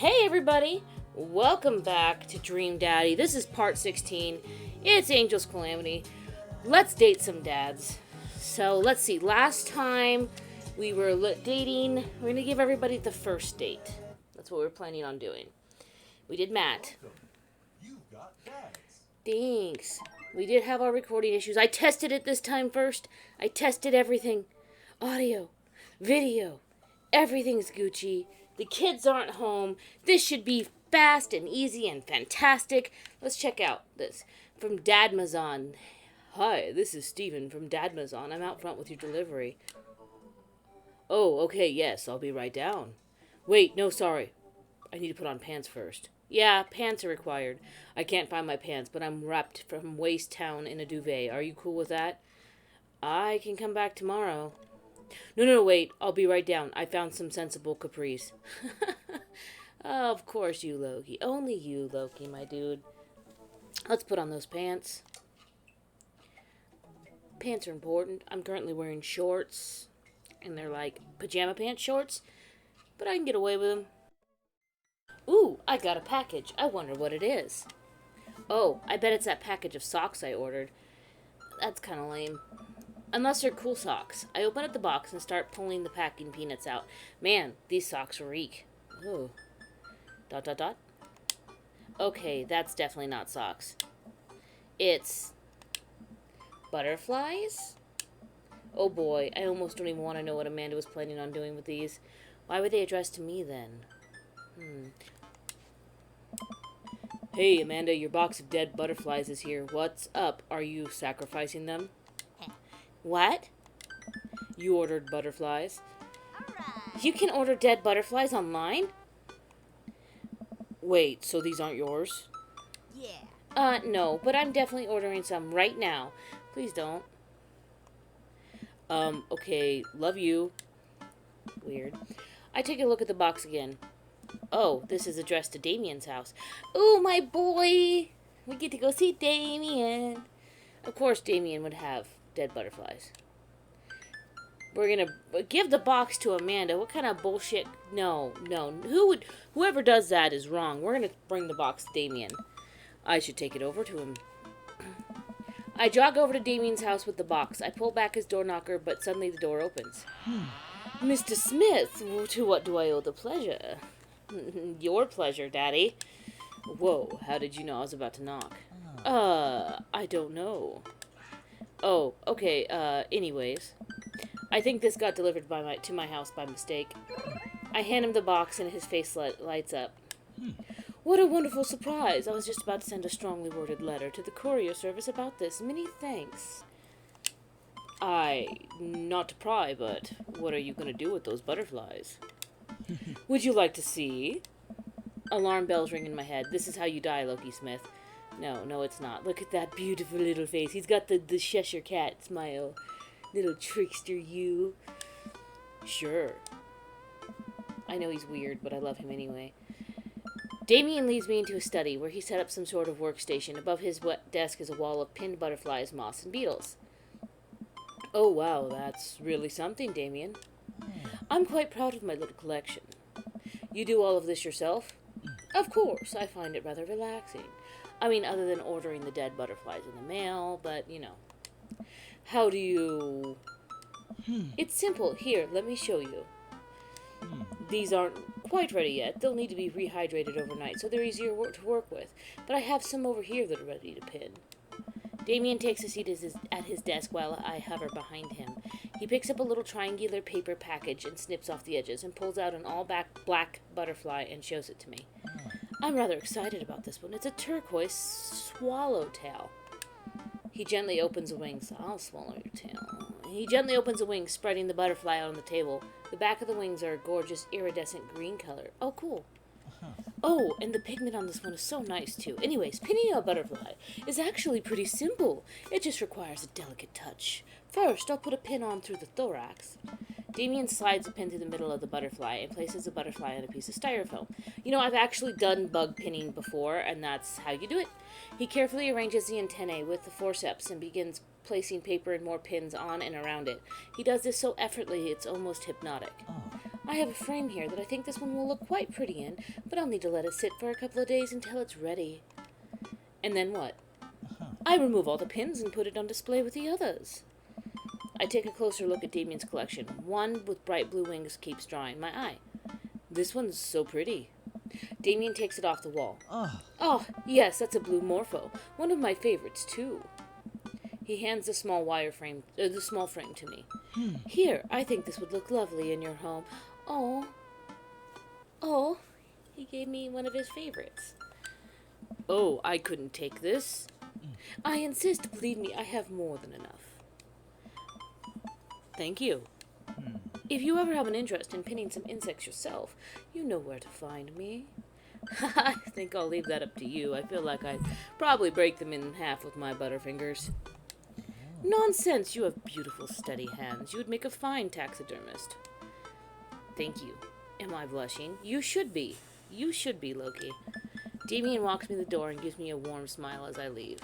Hey everybody! Welcome back to Dream Daddy. This is part 16. It's Angel's Calamity. Let's date some dads. So let's see. Last time we were dating. We're going to give everybody the first date. That's what we're planning on doing. We did Matt. You've got dads. Thanks. We did have our recording issues. I tested it this time first. I tested everything. Audio, video, everything's Gucci. The kids aren't home. This should be fast and easy and fantastic. Let's check out this from Dadmazon. Hi, this is Steven from Dadmazon. I'm out front with your delivery. Oh, okay, yes, I'll be right down. Wait, no, sorry. I need to put on pants first. Yeah, pants are required. I can't find my pants, but I'm wrapped from waist down in a duvet. Are you cool with that? I can come back tomorrow. No, wait. I'll be right down. I found some sensible capris. Of course you, Loki. Only you, Loki, my dude. Let's put on those pants. Pants are important. I'm currently wearing shorts. And they're like pajama pants shorts. But I can get away with them. Ooh, I got a package. I wonder what it is. Oh, I bet it's that package of socks I ordered. That's kind of lame. Unless they're cool socks. I open up the box and start pulling the packing peanuts out. Man, these socks reek. Ooh. ... Okay, that's definitely not socks. It's butterflies? Oh boy, I almost don't even want to know what Amanda was planning on doing with these. Why were they addressed to me then? Hey, Amanda, your box of dead butterflies is here. What's up? Are you sacrificing them? What? You ordered butterflies? Alright. You can order dead butterflies online? Wait, so these aren't yours? Yeah. No, but I'm definitely ordering some right now. Please don't. Okay, love you. Weird. I take a look at the box again. Oh, this is addressed to Damien's house. Ooh, my boy! We get to go see Damien. Of course Damien would have dead butterflies. We're gonna give the box to Amanda. What kind of bullshit? No. Whoever does that is wrong. We're gonna bring the box to Damien. I should take it over to him. I jog over to Damien's house with the box. I pull back his door knocker, but suddenly the door opens. Mr. Smith, to what do I owe the pleasure? Your pleasure, Daddy. Whoa, how did you know I was about to knock? I don't know. Oh, okay, anyways. I think this got delivered to my house by mistake. I hand him the box and his face lights up. What a wonderful surprise. I was just about to send a strongly worded letter to the courier service about this. Many thanks. Not to pry, but what are you going to do with those butterflies? Would you like to see? Alarm bells ring in my head. This is how you die, Loki Smith. No, it's not. Look at that beautiful little face. He's got the Cheshire Cat smile. Little trickster, you. Sure. I know he's weird, but I love him anyway. Damien leads me into his study, where he set up some sort of workstation. Above his desk is a wall of pinned butterflies, moths, and beetles. Oh, wow, that's really something, Damien. I'm quite proud of my little collection. You do all of this yourself? Of course, I find it rather relaxing. I mean, other than ordering the dead butterflies in the mail, but, you know. How do you... It's simple. Here, let me show you. These aren't quite ready yet. They'll need to be rehydrated overnight, so they're easier to work with. But I have some over here that are ready to pin. Damien takes a seat at his desk while I hover behind him. He picks up a little triangular paper package and snips off the edges and pulls out an all-black butterfly and shows it to me. I'm rather excited about this one. It's a turquoise swallowtail. He gently opens the wings. I'll swallow your tail. He gently opens the wings, spreading the butterfly out on the table. The back of the wings are a gorgeous iridescent green color. Oh, cool. Oh, and the pigment on this one is so nice, too. Anyways, pinning a butterfly is actually pretty simple. It just requires a delicate touch. First, I'll put a pin on through the thorax. Damien slides a pin through the middle of the butterfly and places the butterfly on a piece of styrofoam. You know, I've actually done bug pinning before, and that's how you do it. He carefully arranges the antennae with the forceps and begins placing paper and more pins on and around it. He does this so effortlessly it's almost hypnotic. I have a frame here that I think this one will look quite pretty in, but I'll need to let it sit for a couple of days until it's ready. And then what? I remove all the pins and put it on display with the others. I take a closer look at Damien's collection. One with bright blue wings keeps drawing my eye. This one's so pretty. Damien takes it off the wall. Oh, yes, that's a blue morpho. One of my favorites, too. He hands the small frame to me. Here, I think this would look lovely in your home. Oh, he gave me one of his favorites. Oh, I couldn't take this. I insist, believe me, I have more than enough. Thank you. If you ever have an interest in pinning some insects yourself, you know where to find me. I think I'll leave that up to you. I feel like I'd probably break them in half with my butterfingers. Nonsense, you have beautiful, steady hands. You would make a fine taxidermist. Thank you. Am I blushing? You should be. You should be, Loki. Damien walks me to the door and gives me a warm smile as I leave.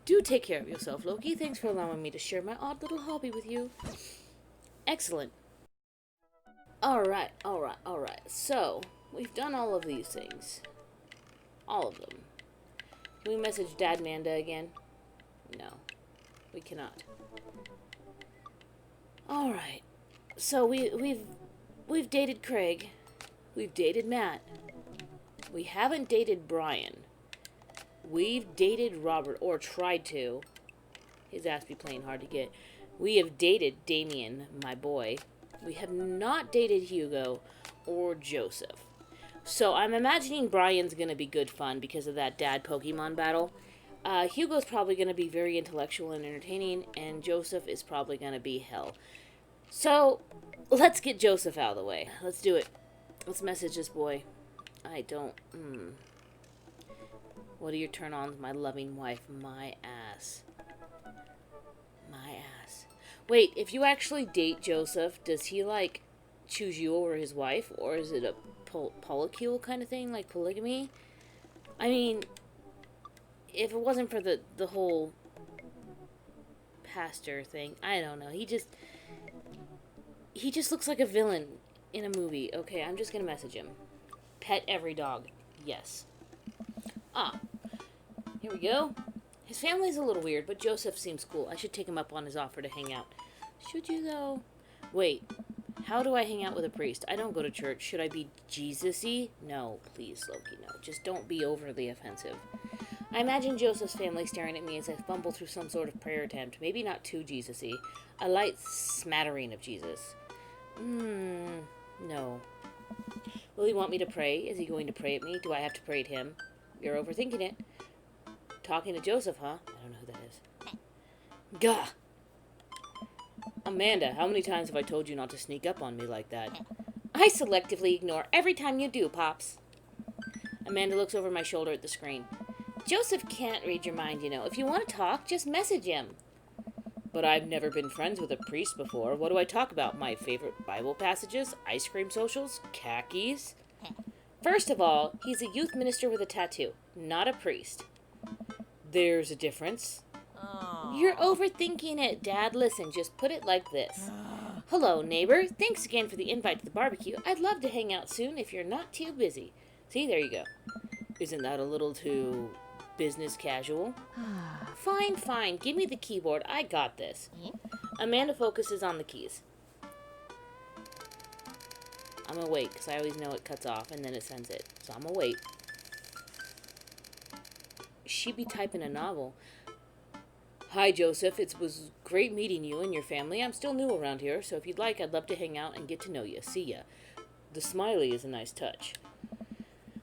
Do take care of yourself, Loki. Thanks for allowing me to share my odd little hobby with you. Excellent. Alright. So, we've done all of these things. All of them. Can we message Dad Manda again? No. We cannot. Alright. So we've dated Craig. We've dated Matt. We haven't dated Brian. We've dated Robert, or tried to. His ass be playing hard to get. We have dated Damien, my boy. We have not dated Hugo or Joseph. So I'm imagining Brian's going to be good fun because of that dad Pokemon battle. Hugo's probably going to be very intellectual and entertaining, and Joseph is probably going to be hell. So, let's get Joseph out of the way. Let's do it. Let's message this boy. What are your turn-ons, my loving wife? My ass. My ass. Wait, if you actually date Joseph, does he, like, choose you over his wife? Or is it a polycule kind of thing, like polygamy? I mean, if it wasn't for the whole pastor thing, I don't know. He just looks like a villain in a movie. Okay, I'm just gonna message him. Pet every dog. Yes. Here we go. His family's a little weird, but Joseph seems cool. I should take him up on his offer to hang out. Should you, though? Wait. How do I hang out with a priest? I don't go to church. Should I be Jeeessuuusss-y? No, please, Loki, no. Just don't be overly offensive. I imagine Joseph's family staring at me as I fumble through some sort of prayer attempt. Maybe not too Jeeessuuusss-y. A light smattering of Jesus. No. Will he want me to pray? Is he going to pray at me? Do I have to pray at him? You're overthinking it. Talking to Joseph, huh? I don't know who that is. Gah! Amanda, how many times have I told you not to sneak up on me like that? I selectively ignore every time you do, Pops. Amanda looks over my shoulder at the screen. Joseph can't read your mind, you know. If you want to talk, just message him. But I've never been friends with a priest before. What do I talk about? My favorite Bible passages? Ice cream socials? Khakis? First of all, he's a youth minister with a tattoo, not a priest. There's a difference. Oh. You're overthinking it, Dad. Listen, just put it like this. Hello, neighbor. Thanks again for the invite to the barbecue. I'd love to hang out soon if you're not too busy. See, there you go. Isn't that a little too business casual? Fine. Give me the keyboard. I got this. Amanda focuses on the keys. I'm gonna wait, because I always know it cuts off and then it sends it. So I'm gonna wait. She be typing a novel. Hi, Joseph. It was great meeting you and your family. I'm still new around here, so if you'd like, I'd love to hang out and get to know you. See ya. The smiley is a nice touch.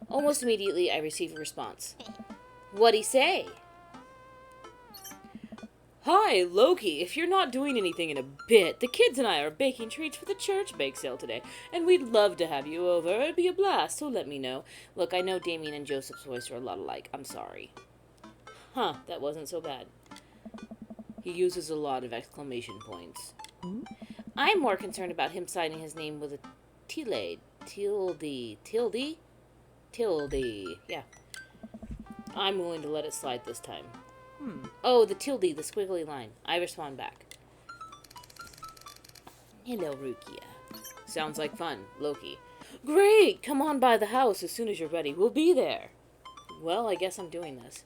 Almost immediately, I receive a response. What'd he say? Hi, Loki. If you're not doing anything in a bit, the kids and I are baking treats for the church bake sale today, and we'd love to have you over. It'd be a blast, so let me know. Look, I know Damien and Joseph's voice are a lot alike. I'm sorry. Huh, that wasn't so bad. He uses a lot of exclamation points. I'm more concerned about him signing his name with a tilde. Tilde. Yeah. I'm willing to let it slide this time. Oh, the tilde, the squiggly line. I respond back. Hello, Rukia. Sounds like fun. Loki. Great! Come on by the house as soon as you're ready. We'll be there. Well, I guess I'm doing this.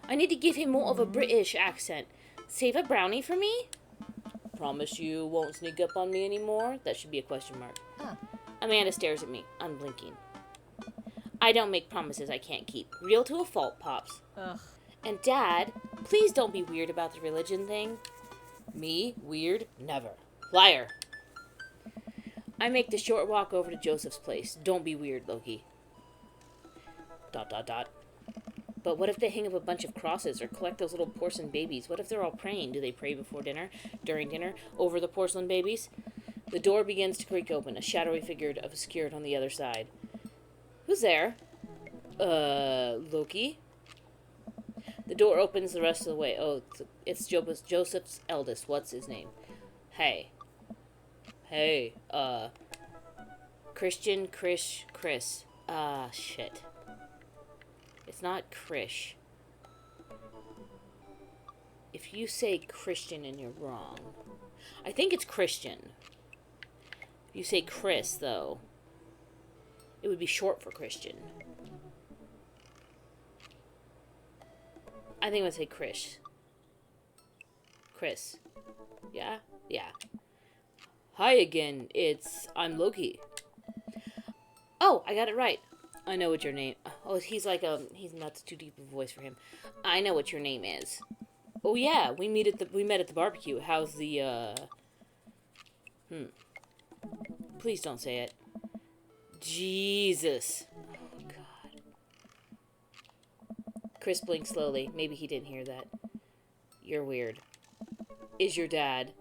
I need to give him more of a British accent. Save a brownie for me? Promise you won't sneak up on me anymore? That should be a question mark. Huh. Amanda stares at me, unblinking. I don't make promises I can't keep. Real to a fault, Pops. Ugh. And Dad, please don't be weird about the religion thing. Me? Weird? Never. Liar. I make the short walk over to Joseph's place. Don't be weird, Loki. ... But what if they hang up a bunch of crosses or collect those little porcelain babies? What if they're all praying? Do they pray before dinner, during dinner, over the porcelain babies? The door begins to creak open, a shadowy figure obscured on the other side. Who's there? Loki? The door opens the rest of the way. Oh, it's Joseph's eldest. What's his name? Hey, Christian, Chris. Shit. It's not Krish. If you say Christian and you're wrong. I think it's Christian. If you say Chris, though, it would be short for Christian. I think I would say Chris. Chris. Yeah? Yeah. Hi again, I'm Loki. Oh, I got it right. I know what your name... Oh, he's like he's not too deep of a voice for him. I know what your name is. Oh yeah, we met at the barbecue. How's the, Please don't say it. Jesus. Oh, God. Chris blinked slowly. Maybe he didn't hear that. You're weird. Is your dad...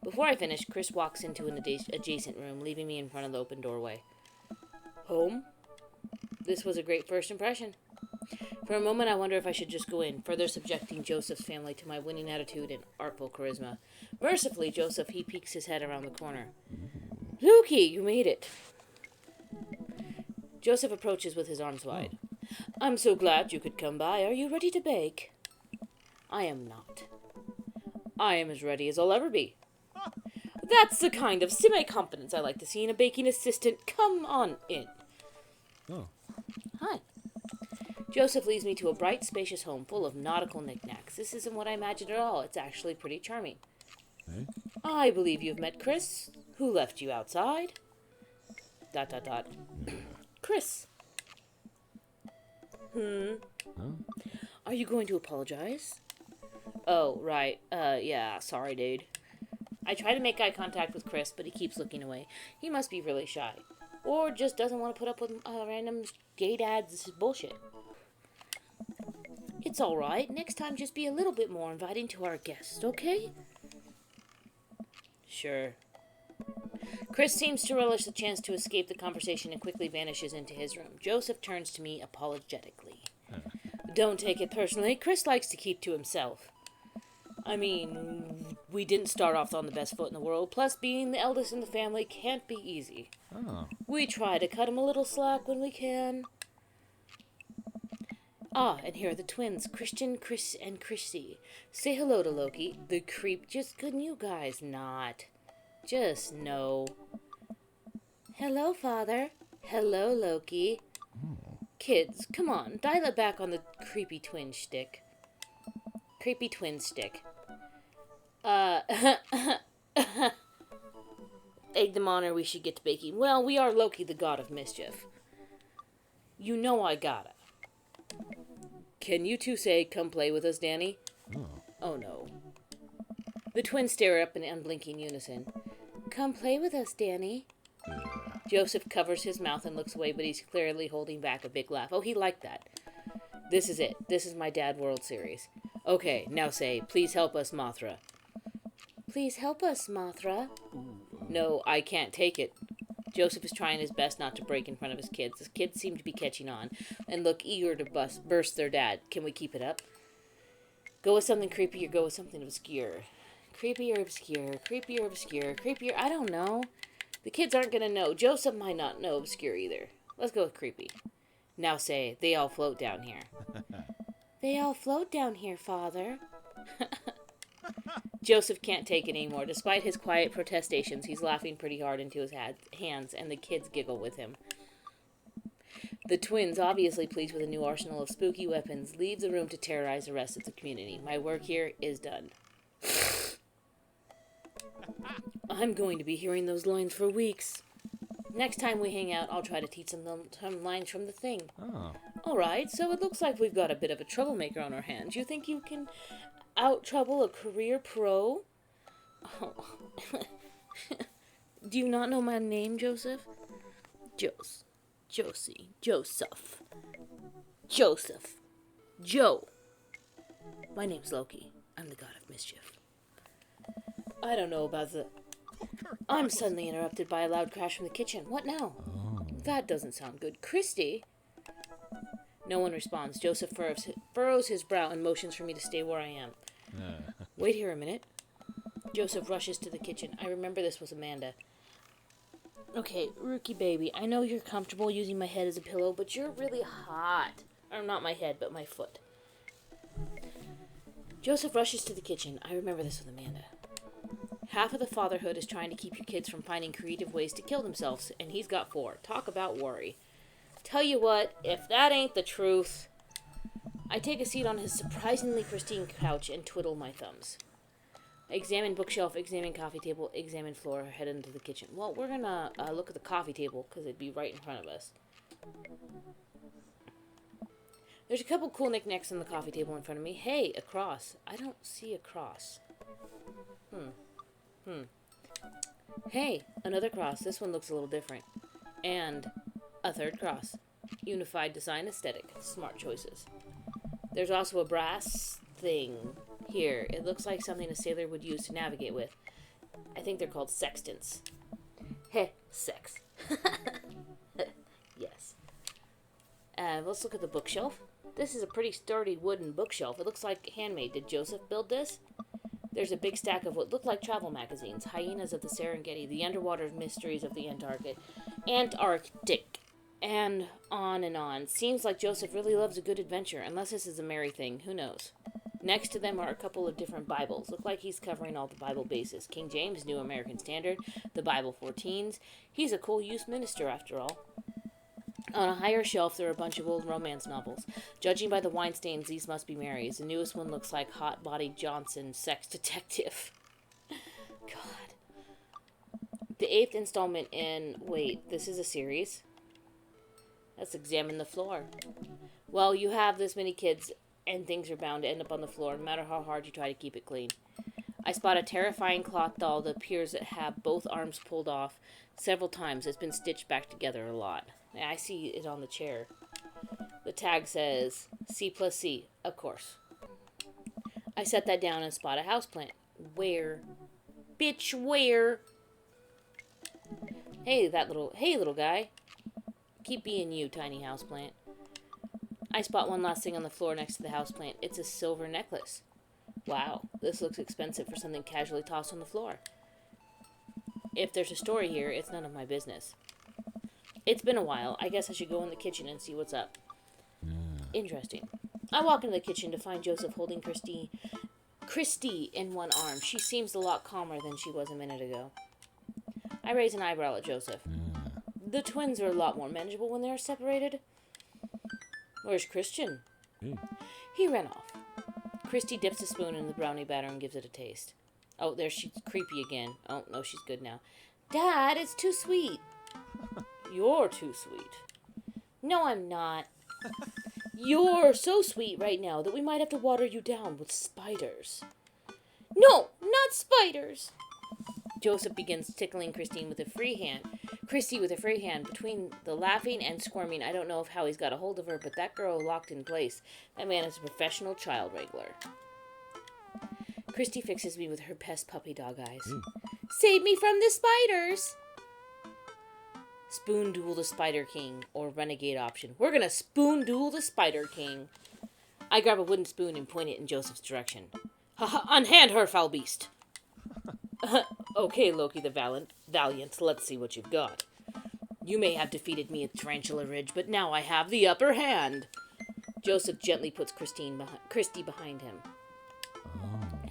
Before I finish, Chris walks into an adjacent room, leaving me in front of the open doorway. Home? This was a great first impression. For a moment, I wonder if I should just go in, further subjecting Joseph's family to my winning attitude and artful charisma. Mercifully, he peeks his head around the corner. Loki, you made it. Joseph approaches with his arms wide. I'm so glad you could come by. Are you ready to bake? I am not. I am as ready as I'll ever be. That's the kind of semi-confidence I like to see in a baking assistant. Come on in. Oh. Hi. Joseph leads me to a bright, spacious home full of nautical knickknacks. This isn't what I imagined at all. It's actually pretty charming. Hey? I believe you've met Chris, who left you outside. ... Chris. Huh? Are you going to apologize? Oh, right. Yeah, sorry, dude. I try to make eye contact with Chris, but he keeps looking away. He must be really shy. Or just doesn't want to put up with random gay dad's bullshit. It's alright. Next time, just be a little bit more inviting to our guests, okay? Sure. Chris seems to relish the chance to escape the conversation and quickly vanishes into his room. Joseph turns to me apologetically. Don't take it personally. Chris likes to keep to himself. I mean, we didn't start off on the best foot in the world. Plus, being the eldest in the family can't be easy. Oh. We try to cut him a little slack when we can. Ah, and here are the twins, Christian, Chris, and Chrissy. Say hello to Loki. The creep. Just couldn't you guys not? Just no. Hello, Father. Hello, Loki. Kids, come on, dial it back on the creepy twin stick. Creepy twin stick. Egg them on or we should get to baking. Well, we are Loki, the god of mischief. You know I gotta. Can you two say, come play with us, Danny? Oh. Oh, no. The twins stare up in unblinking unison. Come play with us, Danny. Joseph covers his mouth and looks away, but he's clearly holding back a big laugh. Oh, he liked that. This is it. This is my Dad World Series. Okay, now say, please help us, Mothra. Please help us, Mothra. No, I can't take it. Joseph is trying his best not to break in front of his kids. His kids seem to be catching on and look eager to burst their dad. Can we keep it up? Go with something creepy or go with something obscure? Creepy or obscure? Creepy or obscure? Creepy or... I don't know. The kids aren't going to know. Joseph might not know obscure either. Let's go with creepy. Now say, they all float down here. They all float down here, Father. Joseph can't take it anymore. Despite his quiet protestations, he's laughing pretty hard into his hands, and the kids giggle with him. The twins, obviously pleased with a new arsenal of spooky weapons, leave the room to terrorize the rest of the community. My work here is done. I'm going to be hearing those lines for weeks. Next time we hang out, I'll try to teach them some lines from the thing. Oh. Alright, so it looks like we've got a bit of a troublemaker on our hands. You think you can out-trouble a career pro? Oh. Do you not know my name, Joseph? Joseph. Joe. My name's Loki. I'm the god of mischief. I don't know about the... I'm suddenly interrupted by a loud crash from the kitchen. What now? Oh. That doesn't sound good. Christy? No one responds. Joseph furrows his brow and motions for me to stay where I am. Wait here a minute. Joseph rushes to the kitchen. I remember this was Amanda. Okay, rookie baby, I know you're comfortable using my head as a pillow, but you're really hot. Or not my head, but my foot. Joseph rushes to the kitchen. I remember this with Amanda. Half of the fatherhood is trying to keep your kids from finding creative ways to kill themselves, and he's got 4. Talk about worry. Tell you what, if that ain't the truth... I take a seat on his surprisingly pristine couch and twiddle my thumbs. I examine bookshelf, examine coffee table, examine floor, head into the kitchen. Well, we're gonna look at the coffee table, because it'd be right in front of us. There's a couple cool knickknacks on the coffee table in front of me. Hey, a cross. I don't see a cross. Hey, another cross. This one looks a little different. And a third cross. Unified design aesthetic. Smart choices. There's also a brass thing here. It looks like something a sailor would use to navigate with. I think they're called sextants. Heh, sex. Yes. Let's look at the bookshelf. This is a pretty sturdy wooden bookshelf. It looks like handmade. Did Joseph build this? There's a big stack of what look like travel magazines. Hyenas of the Serengeti, the underwater mysteries of the Antarctic, and on and on. Seems like Joseph really loves a good adventure, unless this is a merry thing. Who knows? Next to them are a couple of different Bibles. Look like he's covering all the Bible bases. King James, New American Standard, the Bible for Teens. He's a cool youth minister, after all. On a higher shelf, there are a bunch of old romance novels. Judging by the wine stains, these must be Mary's. The newest one looks like Hot Body Johnson, Sex Detective. God. The 8th installment in... Wait, this is a series? Let's examine the floor. Well, you have this many kids, and things are bound to end up on the floor, no matter how hard you try to keep it clean. I spot a terrifying cloth doll that appears to have both arms pulled off several times. It's been stitched back together a lot. I see it on the chair. The tag says C+C, of course. I set that down and spot a houseplant. Where? Bitch, where? Hey, little guy. Keep being you, tiny houseplant. I spot one last thing on the floor next to the houseplant. It's a silver necklace. Wow, this looks expensive for something casually tossed on the floor. If there's a story here, it's none of my business. It's been a while. I guess I should go in the kitchen and see what's up. Interesting. I walk into the kitchen to find Joseph holding Christy in one arm. She seems a lot calmer than she was a minute ago. I raise an eyebrow at Joseph. The twins are a lot more manageable when they're separated. Where's Christian? Hey. He ran off. Christy dips a spoon in the brownie batter and gives it a taste. Oh, there she's creepy again. Oh, no, she's good now. Dad, it's too sweet. You're too sweet. No, I'm not. You're so sweet right now that we might have to water you down with spiders. No, not spiders. Joseph begins tickling Christy with a free hand. Between the laughing and squirming, I don't know how he's got a hold of her, but that girl locked in place. That man is a professional child wrangler. Christy fixes me with her pest puppy dog eyes. Save me from the spiders! Spoon duel the Spider King, or renegade option. We're gonna spoon duel the Spider King. I grab a wooden spoon and point it in Joseph's direction. Ha! Unhand her, foul beast! Okay, Loki the Valiant, let's see what you've got. You may have defeated me at Tarantula Ridge, but now I have the upper hand. Joseph gently puts Christy behind him.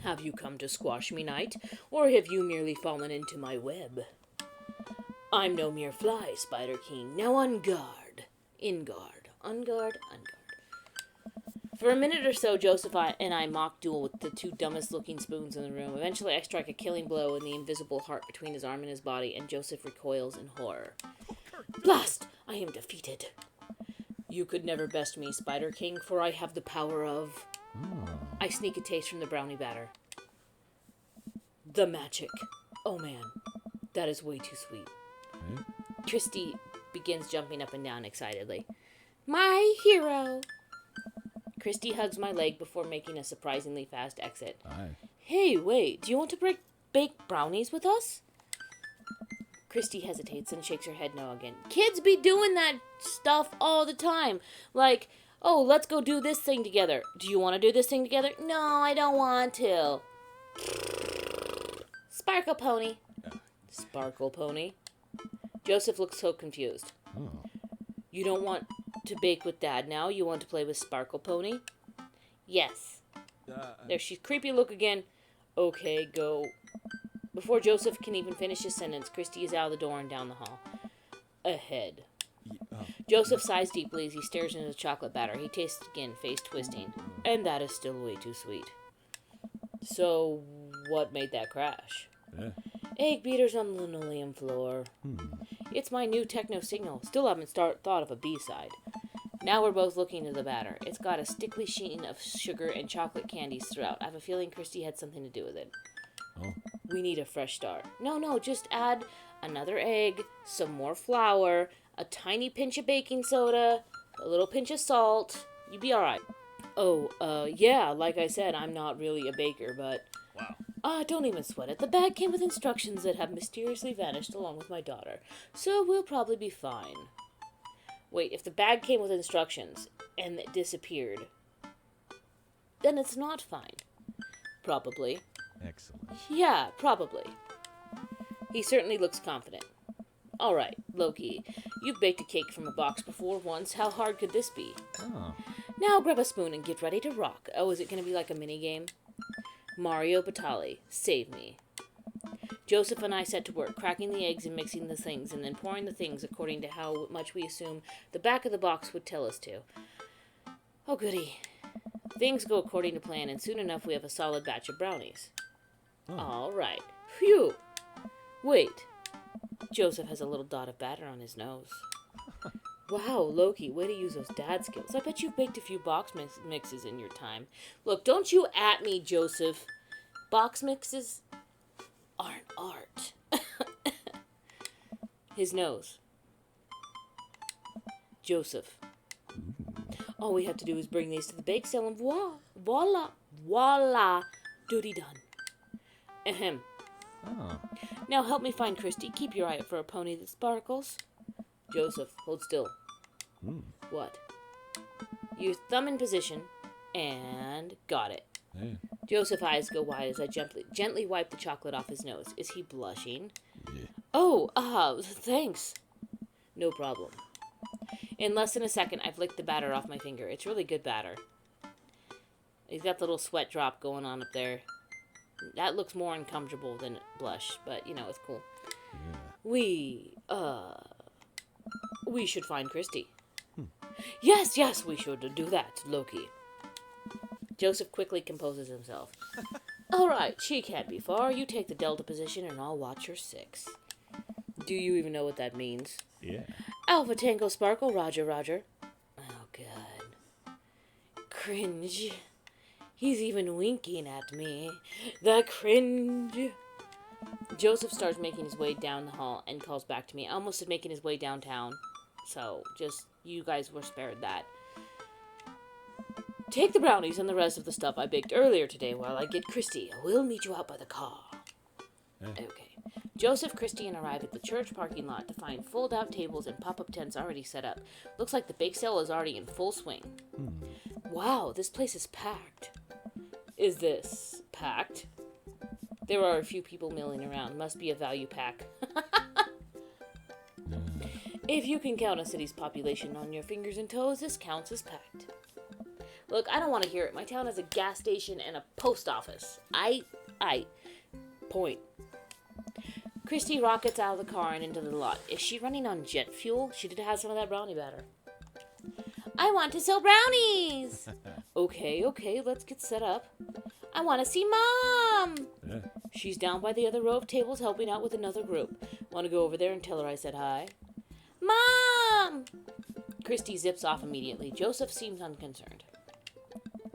Have you come to squash me, knight, or have you merely fallen into my web? I'm no mere fly, Spider King. Now on guard. In guard. On guard, on guard. For a minute or so, Joseph and I mock duel with the two dumbest looking spoons in the room. Eventually, I strike a killing blow in the invisible heart between his arm and his body, and Joseph recoils in horror. Blast! I am defeated. You could never best me, Spider King, for I have the power of... I sneak a taste from the brownie batter. The magic. Oh man, that is way too sweet. Eh? Christy begins jumping up and down excitedly. My hero! Christy hugs my leg before making a surprisingly fast exit. Aye. Hey, wait, do you want to bake brownies with us? Christy hesitates and shakes her head no again. Kids be doing that stuff all the time. Like, oh, let's go do this thing together. Do you want to do this thing together? No, I don't want to. Sparkle Pony. Sparkle Pony. Joseph looks so confused. Oh. You don't want to bake with Dad now? You want to play with Sparkle Pony? Yes. There, she's creepy look again. Okay, go. Before Joseph can even finish his sentence, Christy is out of the door and down the hall. Ahead. Joseph sighs deeply as he stares into the chocolate batter. He tastes again, face twisting. And that is still way too sweet. So, what made that crash? Yeah. Egg beaters on the linoleum floor. It's my new techno signal. Still haven't thought of a B-side. Now we're both looking at the batter. It's got a stickly sheen of sugar and chocolate candies throughout. I have a feeling Christy had something to do with it. Oh. We need a fresh start. No, just add another egg, some more flour, a tiny pinch of baking soda, a little pinch of salt. You'd be alright. Oh, yeah, like I said, I'm not really a baker, but... Wow. Don't even sweat it. The bag came with instructions that have mysteriously vanished along with my daughter. So we'll probably be fine. Wait, if the bag came with instructions and it disappeared, then it's not fine. Probably. Excellent. Yeah, probably. He certainly looks confident. Alright, Loki, you've baked a cake from a box before once. How hard could this be? Oh. Now grab a spoon and get ready to rock. Oh, is it going to be like a mini game? Mario Batali, save me. Joseph and I set to work, cracking the eggs and mixing the things, and then pouring the things according to how much we assume the back of the box would tell us to. Oh, goody. Things go according to plan, and soon enough we have a solid batch of brownies. Oh. All right. Phew. Wait. Joseph has a little dot of batter on his nose. Wow, Loki, way to use those dad skills. I bet you've baked a few box mixes in your time. Look, don't you at me, Joseph. Box mixes aren't art. His nose. Joseph. All we have to do is bring these to the bake sale and voila, duty done. Ahem. Oh. Now help me find Christy. Keep your eye out for a pony that sparkles. Joseph, hold still. What? Your thumb in position, and got it. Hey. Joseph's eyes go wide as I gently wipe the chocolate off his nose. Is he blushing? Yeah. Oh, thanks. No problem. In less than a second, I've licked the batter off my finger. It's really good batter. He's got the little sweat drop going on up there. That looks more uncomfortable than blush, but, you know, it's cool. Yeah. We should find Christy. Yes, we should do that, Loki. Joseph quickly composes himself. All right, she can't be far. You take the delta position and I'll watch your 6. Do you even know what that means? Yeah. Alpha Tango Sparkle, Roger. Oh, God. Cringe. He's even winking at me. The cringe. Joseph starts making his way down the hall and calls back to me. I almost said making his way downtown. So, just, you guys were spared that. Take the brownies and the rest of the stuff I baked earlier today while I get Christy. We'll meet you out by the car. Yeah. Okay. Joseph, Christy, and arrive at the church parking lot to find fold-out tables and pop-up tents already set up. Looks like the bake sale is already in full swing. Wow, this place is packed. Is this packed? There are a few people milling around. Must be a value pack. If you can count a city's population on your fingers and toes, this counts as packed. Look, I don't want to hear it. My town has a gas station and a post office. Point. Christy rockets out of the car and into the lot. Is she running on jet fuel? She did have some of that brownie batter. I want to sell brownies! Okay, let's get set up. I want to see Mom! Yeah. She's down by the other row of tables helping out with another group. Want to go over there and tell her I said hi? Mom! Christy zips off immediately. Joseph seems unconcerned.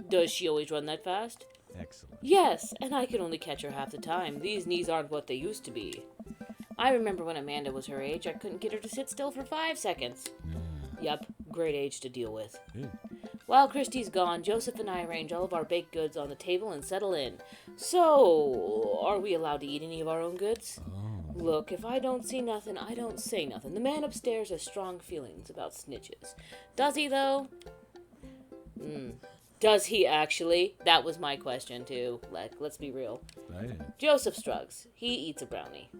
Does she always run that fast? Excellent. Yes, and I can only catch her half the time. These knees aren't what they used to be. I remember when Amanda was her age, I couldn't get her to sit still for 5 seconds. Yep, great age to deal with. Yeah. While Christy's gone, Joseph and I arrange all of our baked goods on the table and settle in. So, are we allowed to eat any of our own goods? Oh. Look, if I don't see nothing, I don't say nothing. The man upstairs has strong feelings about snitches. Does he, though? Does he actually? That was my question, too. Let's be real. Right. Joseph shrugs. He eats a brownie.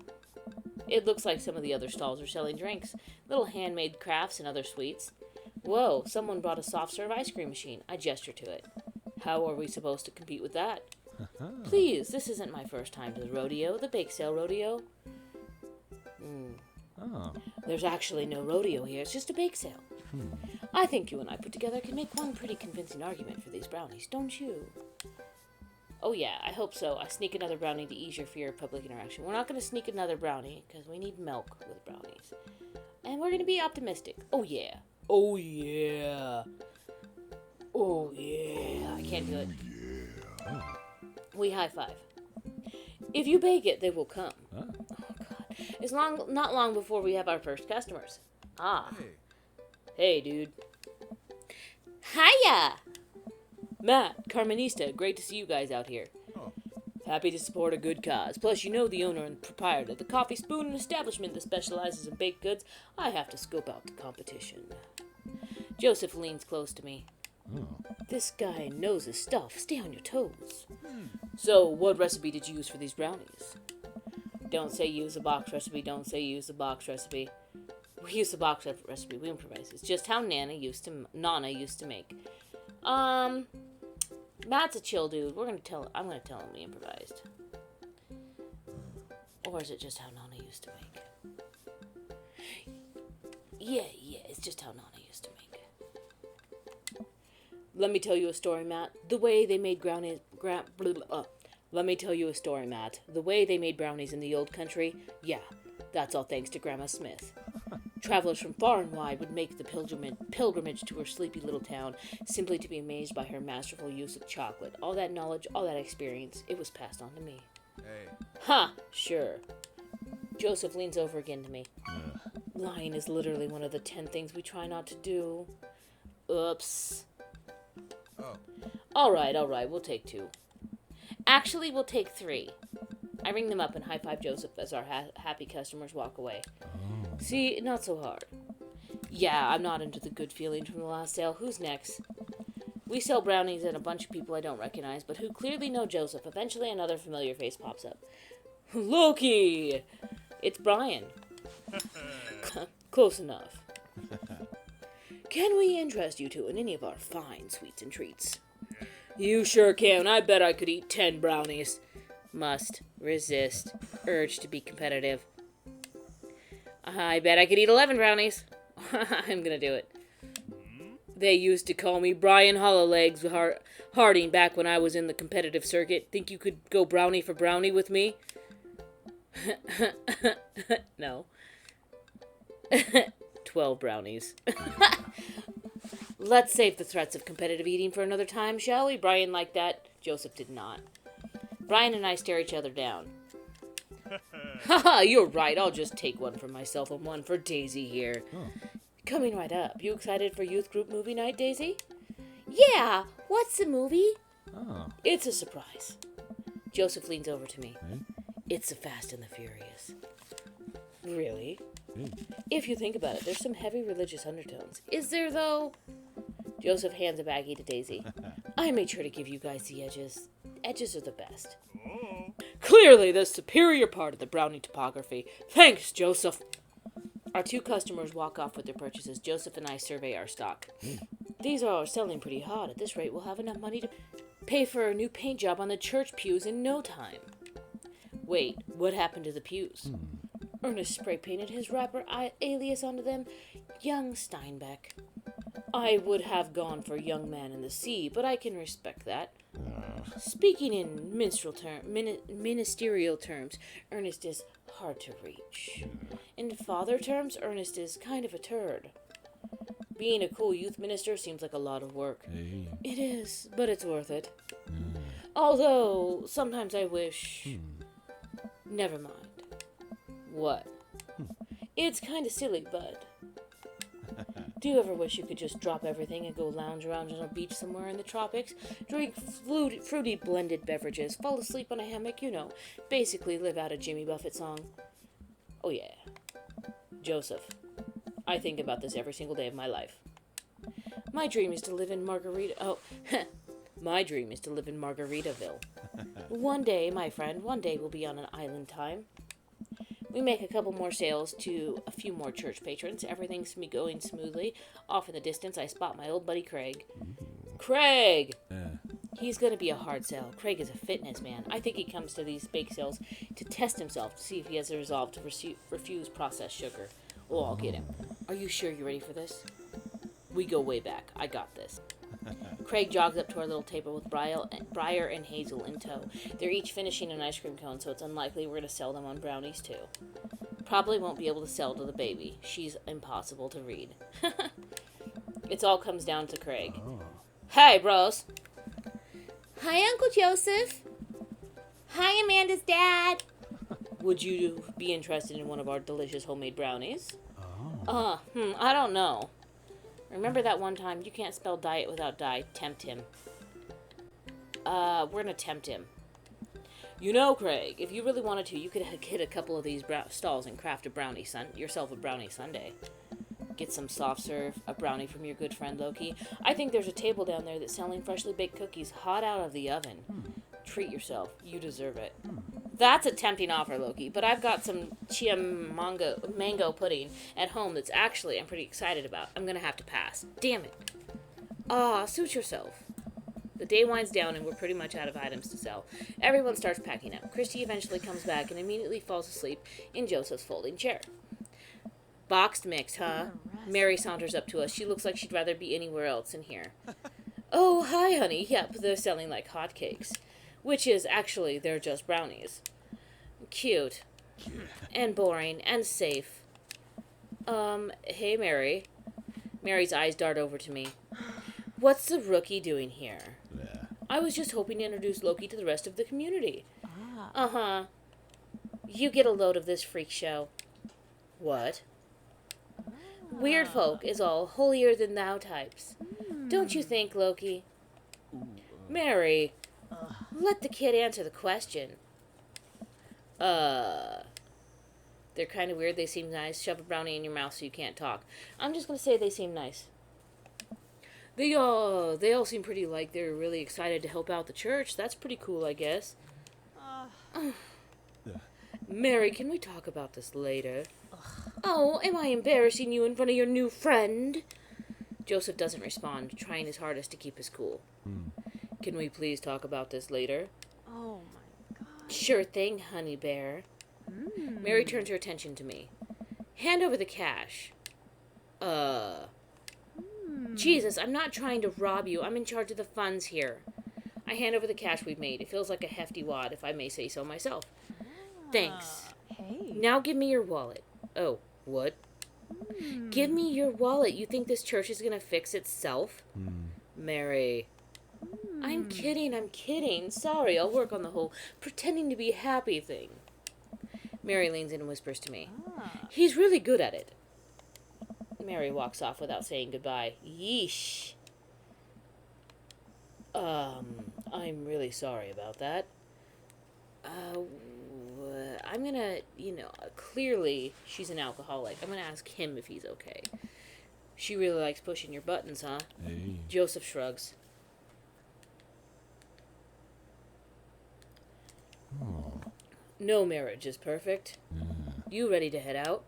It looks like some of the other stalls are selling drinks. Little handmade crafts and other sweets. Whoa, someone brought a soft-serve ice cream machine. I gesture to it. How are we supposed to compete with that? Please, this isn't my first time to the rodeo, the bake sale rodeo. Oh. There's actually no rodeo here, it's just a bake sale. I think you and I put together can make one pretty convincing argument for these brownies, don't you? Oh yeah, I hope so. I sneak another brownie to ease your fear of public interaction. We're not going to sneak another brownie, because we need milk with brownies. And we're going to be optimistic. Oh yeah. Oh yeah. Oh yeah. I can't do it. Oh. We high five. If you bake it, they will come. Oh. Oh god. It's not long before we have our first customers. Ah. Hey. Hey, dude. Hiya! Matt, Carmenista, great to see you guys out here. Oh. Happy to support a good cause. Plus, you know the owner and proprietor of the Coffee Spoon, an establishment that specializes in baked goods. I have to scope out the competition. Joseph leans close to me. Oh. This guy knows his stuff. Stay on your toes. So, what recipe did you use for these brownies? Don't say use a box recipe. Don't say use a box recipe. We use the box recipe. We improvise. It's just how Nana used to make. Matt's a chill dude. I'm gonna tell him we improvised. Or is it just how Nana used to make? Yeah, it's just how Nana used to make. Let me tell you a story, Matt. The way they made Let me tell you a story, Matt. The way they made brownies in the old country, yeah, that's all thanks to Grandma Smith. Travelers from far and wide would make the pilgrimage to her sleepy little town simply to be amazed by her masterful use of chocolate. All that knowledge, all that experience, it was passed on to me. Hey. Ha! Sure. Joseph leans over again to me. Ugh. Lying is literally one of the 10 things we try not to do. Oops. Oh. Alright, we'll take 2. Actually, we'll take 3. I ring them up and high-five Joseph as our happy customers walk away. Oh. See, not so hard. Yeah, I'm not into the good feeling from the last sale. Who's next? We sell brownies and a bunch of people I don't recognize, but who clearly know Joseph. Eventually, another familiar face pops up. Loki! It's Brian. Close enough. Can we interest you two in any of our fine sweets and treats? You sure can. I bet I could eat 10 brownies. Must resist urge to be competitive. I bet I could eat 11 brownies. I'm gonna do it. They used to call me Brian Hollowlegs Harding back when I was in the competitive circuit. Think you could go brownie for brownie with me? No. 12 brownies. Let's save the threats of competitive eating for another time, shall we? Brian liked that. Joseph did not. Brian and I stare each other down. Haha, you're right. I'll just take one for myself and one for Daisy here. Oh. Coming right up. You excited for youth group movie night, Daisy? Yeah. What's the movie? Oh. It's a surprise. Joseph leans over to me. Hey. It's The Fast and the Furious. Really? Hey. If you think about it, there's some heavy religious undertones. Is there, though? Joseph hands a baggie to Daisy. I made sure to give you guys the edges. Edges are the best. Clearly the superior part of the brownie topography. Thanks, Joseph. Our 2 customers walk off with their purchases. Joseph and I survey our stock. These are selling pretty hot. At this rate, we'll have enough money to pay for a new paint job on the church pews in no time. Wait, what happened to the pews? Ernest spray painted his rapper alias onto them, Young Steinbeck. I would have gone for Young Man in the Sea, but I can respect that. Speaking in ministerial terms, Ernest is hard to reach. In father terms, Ernest is kind of a turd. Being a cool youth minister seems like a lot of work. Hey. It is, but it's worth it. Although, sometimes I wish... Never mind. What? It's kind of silly, bud. Do you ever wish you could just drop everything and go lounge around on a beach somewhere in the tropics, drink fruity blended beverages, fall asleep on a hammock, you know, basically live out a Jimmy Buffett song? Oh yeah. Joseph, I think about this every single day of my life. My dream is to live in my dream is to live in Margaritaville. One day, my friend, we'll be on an island time. We make a couple more sales to a few more church patrons. Everything's going smoothly. Off in the distance, I spot my old buddy Craig. Craig! He's going to be a hard sell. Craig is a fitness man. I think he comes to these bake sales to test himself, to see if he has the resolve to refuse processed sugar. Oh, I'll get him. Are you sure you're ready for this? We go way back. I got this. Craig jogs up to our little table with Briar and Hazel in tow. They're each finishing an ice cream cone, so it's unlikely we're going to sell them on brownies, too. Probably won't be able to sell to the baby. She's impossible to read. It all comes down to Craig. Oh. Hey, bros. Hi, Uncle Joseph. Hi, Amanda's dad. Would you be interested in one of our delicious homemade brownies? Oh. I don't know. Remember that one time you can't spell diet without die? Tempt him. We're gonna tempt him. You know, Craig, if you really wanted to, you could hit a couple of these stalls and craft yourself a brownie sundae. Get some soft serve, a brownie from your good friend Loki. I think there's a table down there that's selling freshly baked cookies hot out of the oven. Treat yourself. You deserve it. That's a tempting offer, Loki, but I've got some chia mango pudding at home that's actually I'm pretty excited about. I'm going to have to pass. Damn it. Suit yourself. The day winds down and we're pretty much out of items to sell. Everyone starts packing up. Christy eventually comes back and immediately falls asleep in Joseph's folding chair. Boxed mix, huh? Mary saunters up to us. She looks like she'd rather be anywhere else in here. Oh, hi, honey. Yep, they're selling like hotcakes. Which is, actually, they're just brownies. Cute. And boring. And safe. Hey, Mary. Mary's eyes dart over to me. What's the rookie doing here? Yeah. I was just hoping to introduce Loki to the rest of the community. Uh-huh. You get a load of this freak show. What? Weird folk is all holier than thou types. Don't you think, Loki? Mary, let the kid answer the question. They're kind of weird. They seem nice. Shove a brownie in your mouth so you can't talk. I'm just going to say they seem nice. They all seem pretty like they're really excited to help out the church. That's pretty cool, I guess. Mary, can we talk about this later? Oh, am I embarrassing you in front of your new friend? Joseph doesn't respond, trying his hardest to keep his cool. Can we please talk about this later? Oh my god. Sure thing, honey bear. Mary turns her attention to me. Hand over the cash. Jesus, I'm not trying to rob you. I'm in charge of the funds here. I hand over the cash we've made. It feels like a hefty wad, if I may say so myself. Thanks. Hey. Now give me your wallet. Oh, what? Give me your wallet. You think this church is gonna fix itself? Mary. I'm kidding. Sorry, I'll work on the whole pretending to be happy thing. Mary leans in and whispers to me. He's really good at it. Mary walks off without saying goodbye. Yeesh. I'm really sorry about that. I'm gonna, clearly she's an alcoholic. I'm gonna ask him if he's okay. She really likes pushing your buttons, huh? Hey. Joseph shrugs. Oh. No marriage is perfect. You ready to head out?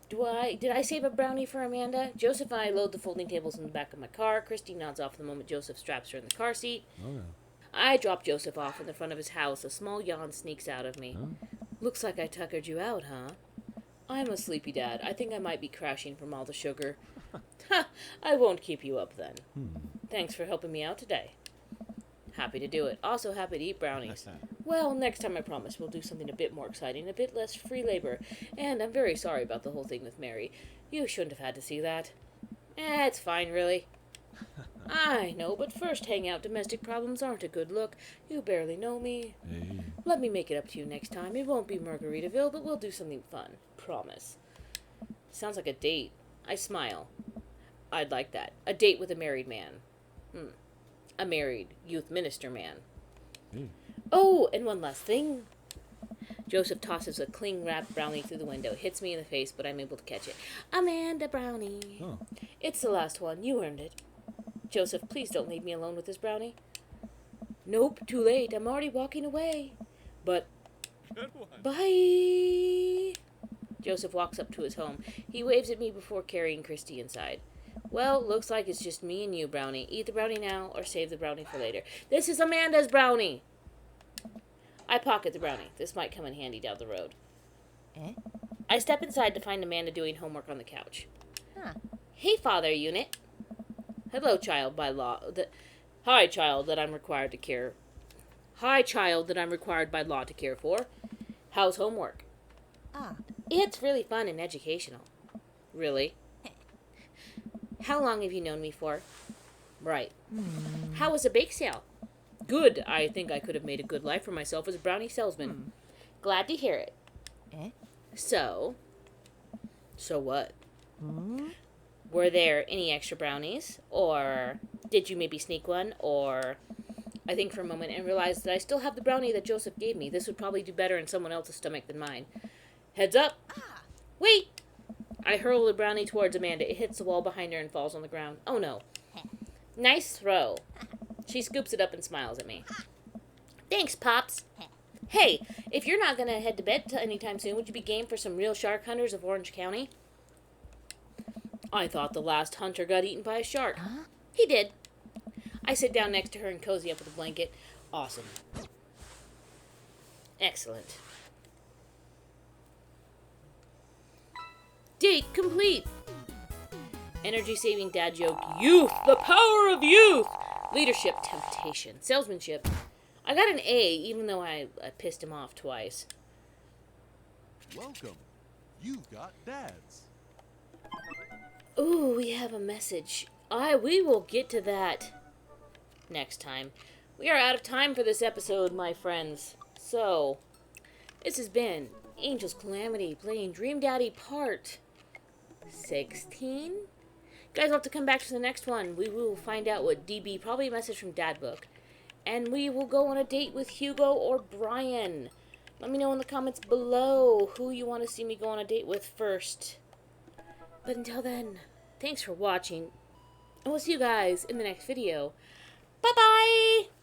Did I save a brownie for Amanda? Joseph and I load the folding tables in the back of my car. Christy nods off the moment Joseph straps her in the car seat. Oh, yeah. I drop Joseph off in the front of his house. A small yawn sneaks out of me. Huh? Looks like I tuckered you out, huh? I'm a sleepy dad. I think I might be crashing from all the sugar. Ha! I won't keep you up then. Thanks for helping me out today. Happy to do it. Also happy to eat brownies. Well, next time I promise we'll do something a bit more exciting, a bit less free labor. And I'm very sorry about the whole thing with Mary. You shouldn't have had to see that. It's fine, really. I know, but first hang out domestic problems aren't a good look. You barely know me. Hey. Let me make it up to you next time. It won't be Margaritaville, but we'll do something fun. Promise. Sounds like a date. I smile. I'd like that. A date with a married man. A married youth minister man. Hey. Oh, and one last thing. Joseph tosses a cling-wrapped brownie through the window. Hits me in the face, but I'm able to catch it. Amanda Brownie. Oh. It's the last one. You earned it. Joseph, please don't leave me alone with this brownie. Nope, too late. I'm already walking away. But... Good one. Bye! Joseph walks up to his home. He waves at me before carrying Christy inside. Well, looks like it's just me and you, Brownie. Eat the brownie now or save the brownie for later. This is Amanda's brownie! I pocket the brownie. This might come in handy down the road. I step inside to find Amanda doing homework on the couch. Hey, Father Unit. Hello, child by law. Hi, child that I'm required to care. Hi, child that I'm required by law to care for. How's homework? It's really fun and educational. Really? How long have you known me for? Right. How was the bake sale? Good. I think I could have made a good life for myself as a brownie salesman. Glad to hear it. So what? Were there any extra brownies? Or did you maybe sneak one? Or I think for a moment and realized that I still have the brownie that Joseph gave me. This would probably do better in someone else's stomach than mine. Heads up. Wait! I hurl the brownie towards Amanda. It hits the wall behind her and falls on the ground. Oh no. Nice throw. She scoops it up and smiles at me. Thanks, Pops. Hey, if you're not going to head to bed anytime soon, would you be game for some real shark hunters of Orange County? I thought the last hunter got eaten by a shark. He did. I sit down next to her and cozy up with a blanket. Awesome. Excellent. Date complete. Energy-saving dad joke. Youth! The power of youth! Leadership, temptation, salesmanship. I got an A, even though I pissed him off twice. Welcome. You've got dads. Ooh, we have a message. We will get to that next time. We are out of time for this episode, my friends. So, this has been Angel's Calamity playing Dream Daddy Part 16? Guys, we'll have to come back to the next one. We will find out what DB, probably a message from Dad Book. And we will go on a date with Hugo or Brian. Let me know in the comments below who you want to see me go on a date with first. But until then, thanks for watching. And we'll see you guys in the next video. Bye-bye!